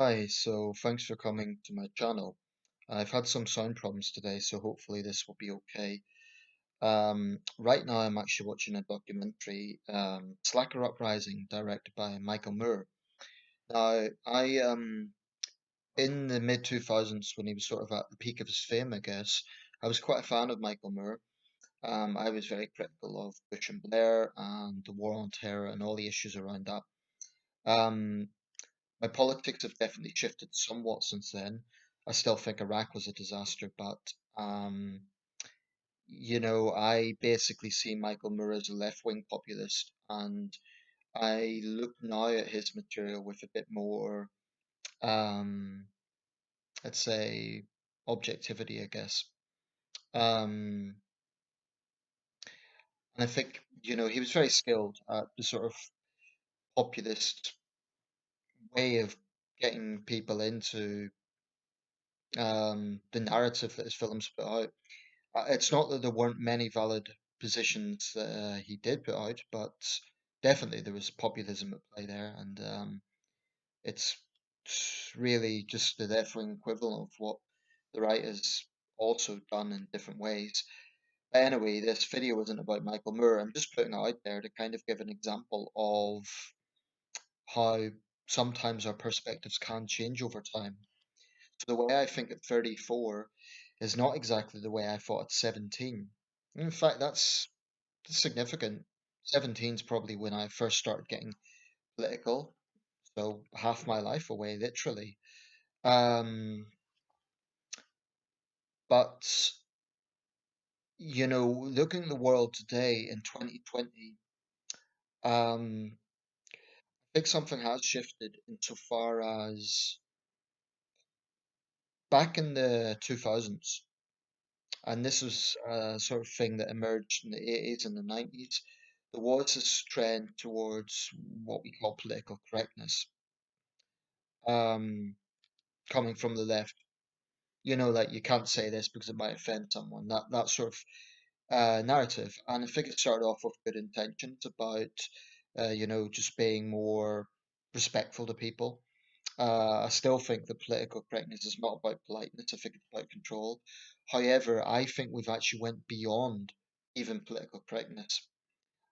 Hi, so thanks for coming to my channel. I've had some sound problems today, so hopefully this will be okay. Right now I'm actually watching a documentary, Slacker Uprising, directed by Michael Moore. Now, in the mid 2000s, when he was sort of at the peak of his fame, I guess, I was quite a fan of Michael Moore. I was very critical of Bush and Blair and the war on terror and all the issues around that. Um, My politics have definitely shifted somewhat since then. I still think Iraq was a disaster, but I basically see Michael Moore as a left-wing populist, and I look now at his material with a bit more, um, let's say, objectivity, I guess. Um, and I think, he was very skilled at the sort of populist way of getting people into the narrative that his films put out. It's not that there weren't many valid positions that he did put out, but definitely there was populism at play there, and it's really just the left-wing equivalent of what the right has also done in different ways. But anyway, this video isn't about Michael Moore. I'm just putting it out there to kind of give an example of how sometimes our perspectives can change over time. So the way I think at 34 is not exactly the way I thought at 17. In fact, that's significant. 17 is probably when I first started getting political, so half my life away, literally. Um, but, looking at the world today in 2020, I think something has shifted insofar as back in the 2000s, and this was a sort of thing that emerged in the 80s and the 90s. There was this trend towards what we call political correctness, um, coming from the left. Like you can't say this because it might offend someone. That sort of narrative, and I think it started off with good intentions about, just being more respectful to people. I still think that political correctness is not about politeness. I think it's about control. However, I think we've actually went beyond even political correctness.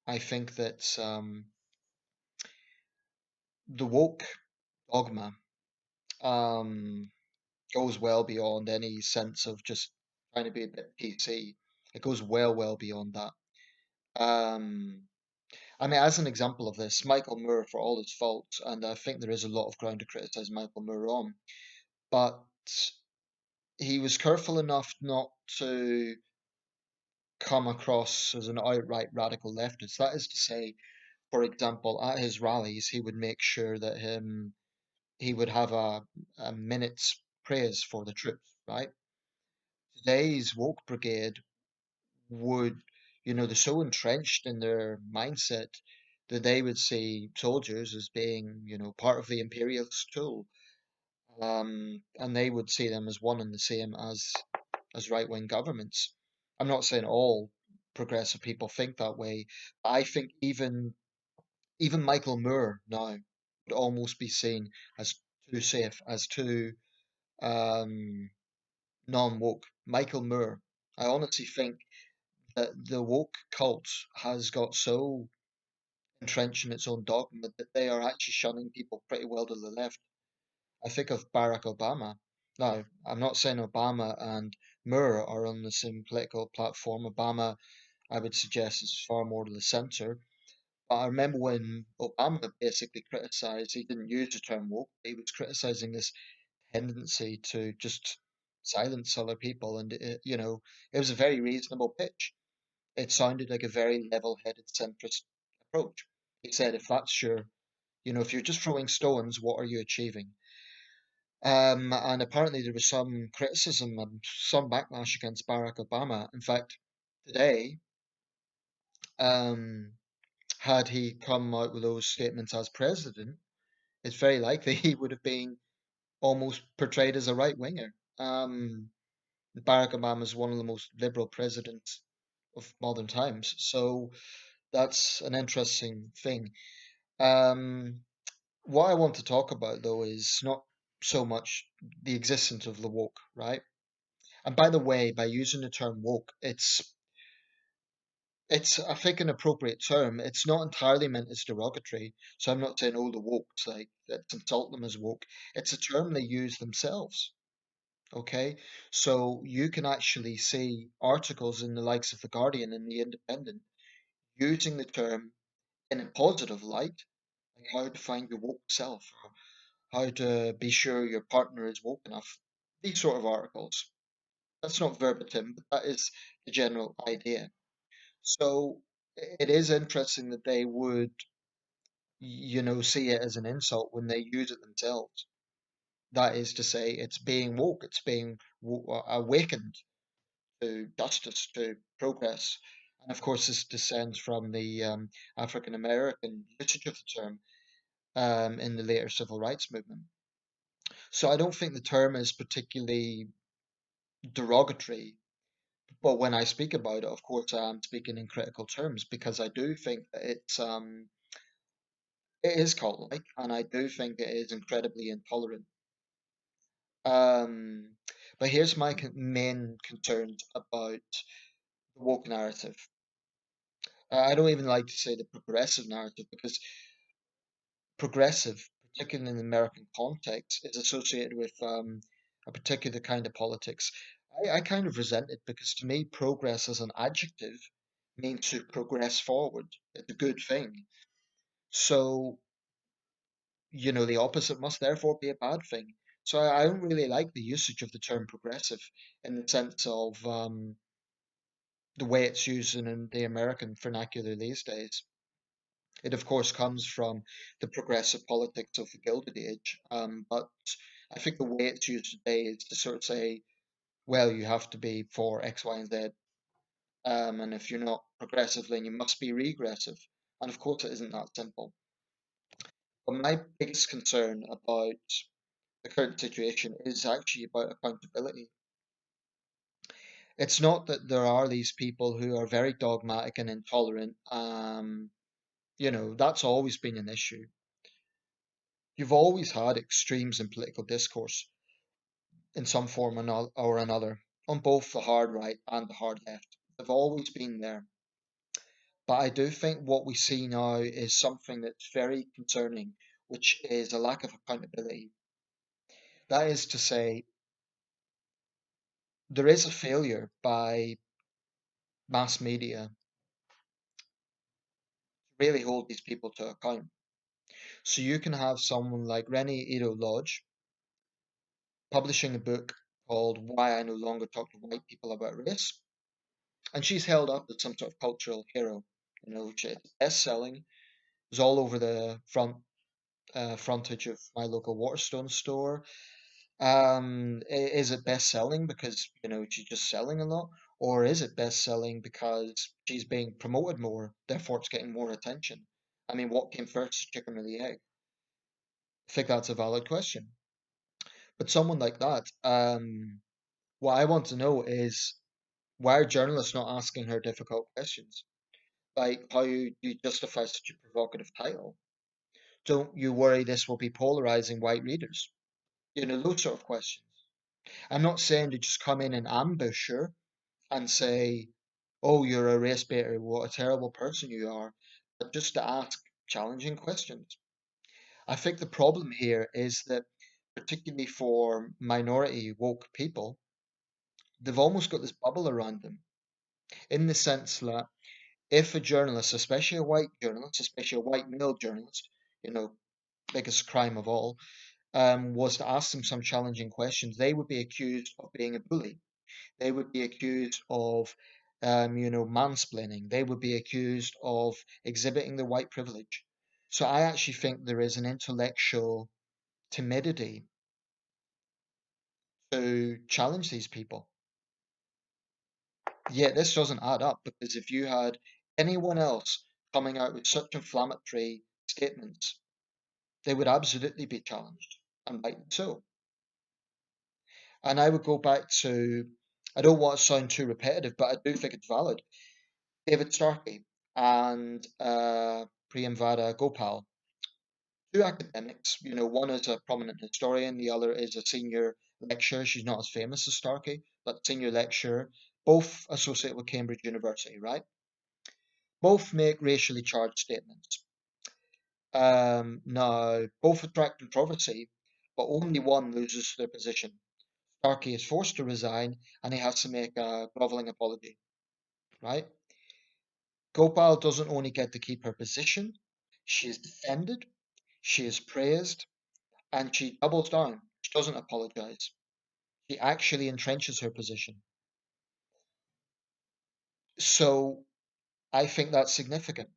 I think that the woke dogma um, goes well beyond any sense of just trying to be a bit PC. It goes well beyond that. Um, I mean, as an example of this, Michael Moore, for all his faults, and I think there is a lot of ground to criticize Michael Moore on, but he was careful enough not to come across as an outright radical leftist. That is to say, for example, at his rallies, he would make sure that he would have a minute's praise for the troops, right? Today's woke brigade would, they're so entrenched in their mindset that they would see soldiers as being, part of the imperialist tool. And they would see them as one and the same as right-wing governments. I'm not saying all progressive people think that way. I think even Michael Moore now would almost be seen as too safe, as too um, non-woke. Michael Moore, I honestly think that the woke cult has got so entrenched in its own dogma that they are actually shunning people pretty well to the left. I think of Barack Obama. Now, I'm not saying Obama and Moore are on the same political platform. Obama, I would suggest, is far more to the center. But I remember when Obama basically criticized, he didn't use the term woke, he was criticizing this tendency to just silence other people. And, it was a very reasonable pitch. It sounded like a very level-headed centrist approach. He said, if that's if you're just throwing stones, what are you achieving? And apparently there was some criticism and some backlash against Barack Obama. In fact, today, um, had he come out with those statements as president, it's very likely he would have been almost portrayed as a right winger. Barack Obama is one of the most liberal presidents of modern times, so that's an interesting thing. Um, what I want to talk about, though, is not. so much the existence of the woke, right? And by the way, by using the term woke, it's I think an appropriate term. It's not entirely meant as derogatory. So I'm not saying oh the wokes like let's insult them as woke. It's a term they use themselves. Okay, so you can actually see articles in the likes of the Guardian and the Independent using the term in a positive light, like how to find your woke self, or how to be sure your partner is woke enough. These sort of articles. That's not verbatim, but that is the general idea. So it is interesting that they would, see it as an insult when they use it themselves. That is to say, it's being woke, it's being awakened to justice, to progress. And of course, this descends from the African American usage of the term in the later civil rights movement. So I don't think the term is particularly derogatory. But when I speak about it, of course, I am speaking in critical terms because I do think that it is cult-like, and I do think it is incredibly intolerant. Um, but here's my main concerns about the woke narrative. I don't even like to say the progressive narrative because progressive, particularly in the American context, is associated with a particular kind of politics. I kind of resent it because to me, progress as an adjective means to progress forward. It's a good thing. So, the opposite must therefore be a bad thing. So I don't really like the usage of the term progressive in the sense of the way it's used in the American vernacular these days. It, of course, comes from the progressive politics of the Gilded Age, but I think the way it's used today is to sort of say, well, you have to be for X, Y, and Z, and if you're not progressive, then you must be regressive. And of course, it isn't that simple. But my biggest concern about the current situation is actually about accountability. It's not that there are these people who are very dogmatic and intolerant. That's always been an issue. You've always had extremes in political discourse in some form or another, on both the hard right and the hard left. They've always been there. But I do think what we see now is something that's very concerning, which is a lack of accountability. That is to say, there is a failure by mass media to really hold these people to account. So you can have someone like Rennie Eddo-Lodge publishing a book called Why I No Longer Talk to White People About Race, and she's held up as some sort of cultural hero. She's best-selling. It's all over the frontage of my local Waterstone store. Is it best-selling because she's just selling a lot, or is it best-selling because she's being promoted more, therefore it's getting more attention? I mean, what came first, the chicken or the egg? I think that's a valid question. But someone like that, what I want to know is why are journalists not asking her difficult questions? Like, how do you justify such a provocative title? Don't you worry this will be polarizing white readers? Those sort of questions. I'm not saying to just come in and ambush her and say, oh, you're a race baiter, what a terrible person you are, but just to ask challenging questions. I think the problem here is that, particularly for minority woke people, they've almost got this bubble around them in the sense that if a journalist, especially a white journalist, especially a white male journalist, you know, biggest crime of all, was to ask them some challenging questions, they would be accused of being a bully. They would be accused of, mansplaining. They would be accused of exhibiting the white privilege. So I actually think there is an intellectual timidity to challenge these people. Yet this doesn't add up because if you had anyone else coming out with such inflammatory statements, they would absolutely be challenged, and rightly so. And I would go back to, I don't want to sound too repetitive, but I do think it's valid. David Starkey and Priyamvada Gopal. two academics. One is a prominent historian, the other is a senior lecturer. She's not as famous as Starkey, but senior lecturer, both associated with Cambridge University, right? Both make racially charged statements. Now, both attract controversy, but only one loses their position. Starkey is forced to resign and he has to make a groveling apology, right? Gopal doesn't only get to keep her position, she is defended, she is praised, and she doubles down. She doesn't apologize. She actually entrenches her position. So I think that's significant.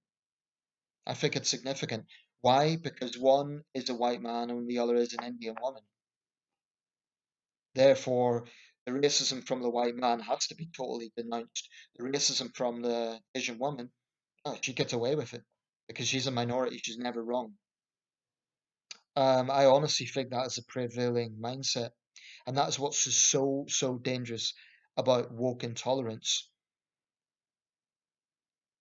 I think it's significant. Why? Because one is a white man and the other is an Indian woman. Therefore, the racism from the white man has to be totally denounced. The racism from the Asian woman, oh, she gets away with it because she's a minority. She's never wrong. I honestly think that is a prevailing mindset, and that's what's so dangerous about woke intolerance.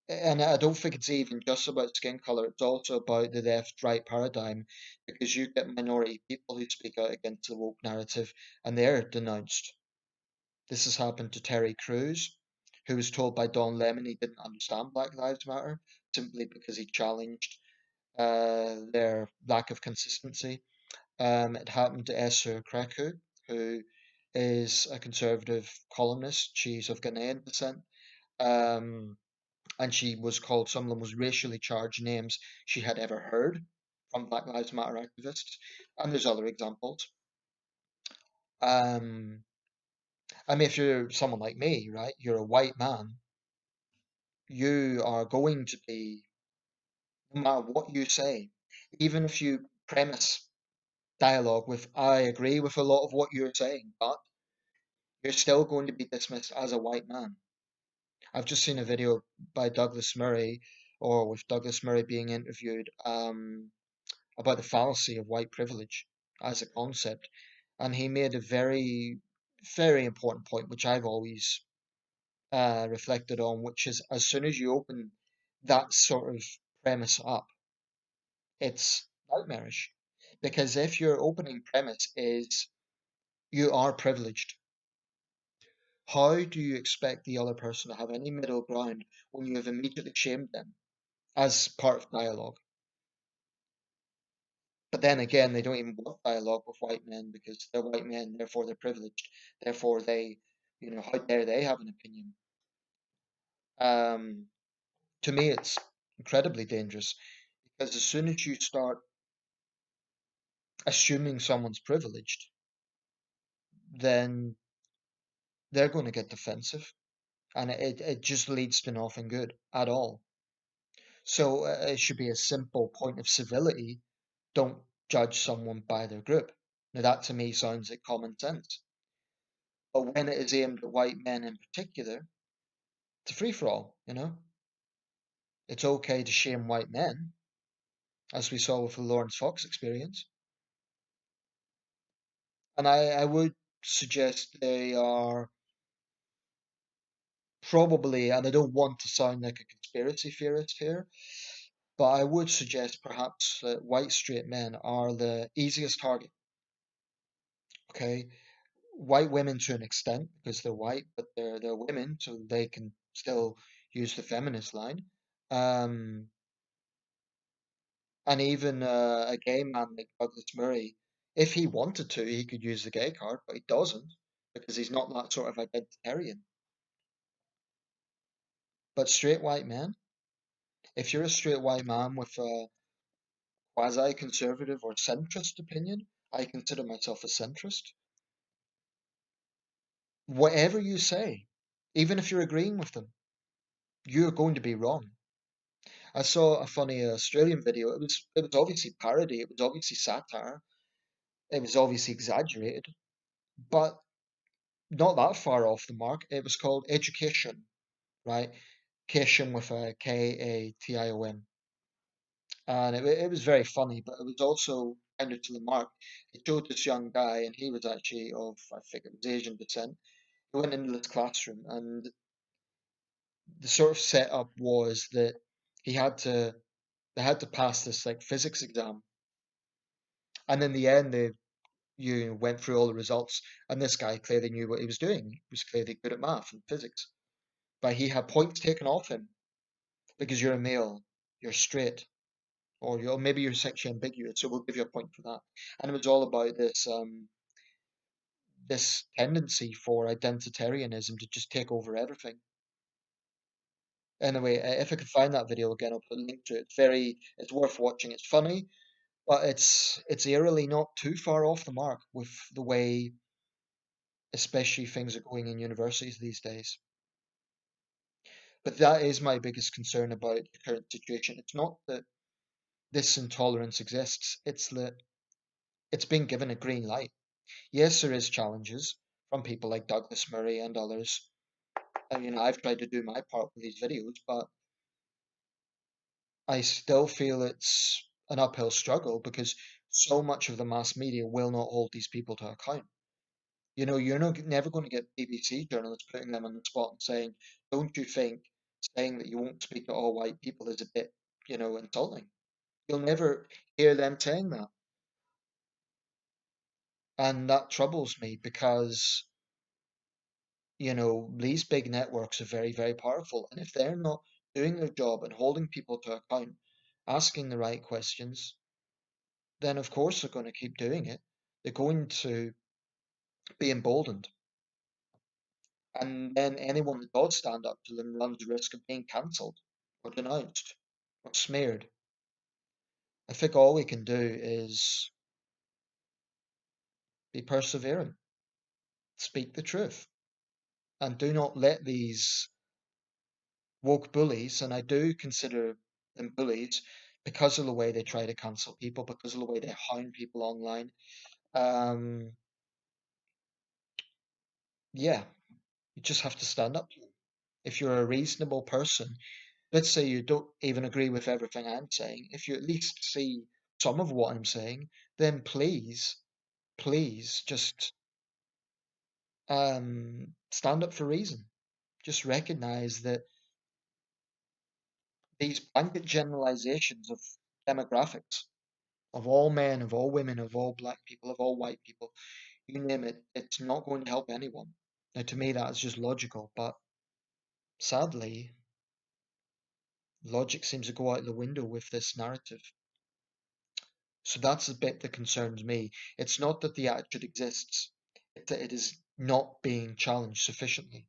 And I don't think it's even just about skin color, it's also about the left right paradigm because you get minority people who speak out against the woke narrative and they're denounced. This has happened to Terry Crews, who was told by Don Lemon he didn't understand Black Lives Matter simply because he challenged their lack of consistency. It happened to Esther Kreku, who is a conservative columnist. She's of Ghanaian descent. Um, and she was called some of the most racially charged names she had ever heard from Black Lives Matter activists. And there's other examples. Um, I mean, if you're someone like me, right, you're a white man, you are going to be, no matter what you say, even if you premise dialogue with, I agree with a lot of what you're saying, but you're still going to be dismissed as a white man. I've just seen a video by Douglas Murray, or with Douglas Murray being interviewed, about the fallacy of white privilege as a concept. And he made a very important point, which I've always reflected on, which is as soon as you open that sort of premise up, it's nightmarish. Because if your opening premise is you are privileged, how do you expect the other person to have any middle ground when you have immediately shamed them as part of dialogue? But then again, they don't even want dialogue with white men because they're white men, therefore they're privileged. Therefore how dare they have an opinion? Um, to me, it's incredibly dangerous because as soon as you start assuming someone's privileged, then they're going to get defensive and it just leads to nothing good at all. So it should be a simple point of civility. Don't judge someone by their group. Now, that to me sounds like common sense. But when it is aimed at white men in particular, it's a free for all. It's okay to shame white men, as we saw with the Lawrence Fox experience. And I would suggest they are probably, and I don't want to sound like a conspiracy theorist here, but I would suggest perhaps that white straight men are the easiest target. Okay, white women to an extent because they're white, but they're women, so they can still use the feminist line. Um, and even a gay man like Douglas Murray, if he wanted to, he could use the gay card, but he doesn't because he's not that sort of identitarian. But straight white men, if you're a straight white man with a quasi-conservative or centrist opinion, I consider myself a centrist. Whatever you say, even if you're agreeing with them, you're going to be wrong. I saw a funny Australian video. It was obviously parody. It was obviously satire. It was obviously exaggerated, but not that far off the mark. It was called Education, right? Cation with a K-A-T-I-O-N. And it was very funny, but it was also kind of to the mark. It showed this young guy, and he was actually of, I think it was Asian descent. He went into this classroom, and the sort of setup was that he had to, they had to pass this like physics exam, And in the end, they you went through all the results, and this guy clearly knew what he was doing. He was clearly good at math and physics, but he had points taken off him because you're a male, you're straight, or you're maybe you're sexually ambiguous, so we'll give you a point for that. And it was all about this tendency for identitarianism to just take over everything. Anyway, if I could find that video again, I'll put a link to it. It's worth watching. It's funny, but it's eerily not too far off the mark with the way, especially things are going in universities these days. But that is my biggest concern about the current situation. It's not that this intolerance exists; it's that it's been given a green light. Yes, there is challenges from people like Douglas Murray and others. I've tried to do my part with these videos, but I still feel it's an uphill struggle because so much of the mass media will not hold these people to account. You're never going to get BBC journalists putting them on the spot and saying, "Don't you think saying that you won't speak to all white people is a bit, insulting?" You'll never hear them saying that. And that troubles me because, these big networks are very, very powerful. And if they're not doing their job and holding people to account, asking the right questions, then of course they're going to keep doing it. They're going to be emboldened. And then anyone that does stand up to them runs the risk of being cancelled or denounced or smeared. I think all we can do is be perseverant, speak the truth, and do not let these woke bullies, and I do consider them bullies because of the way they try to cancel people, because of the way they hound people online. Um, yeah, you just have to stand up to them. If you're a reasonable person, let's say you don't even agree with everything I'm saying, if you at least see some of what I'm saying, then please, please just stand up for reason. Just recognize that these blanket generalizations of demographics, of all men, of all women, of all black people, of all white people, you name it, it's not going to help anyone. Now, to me, that is just logical, but sadly, logic seems to go out the window with this narrative. So that's the bit that concerns me. It's not that the attitude exists, it's that it is not being challenged sufficiently.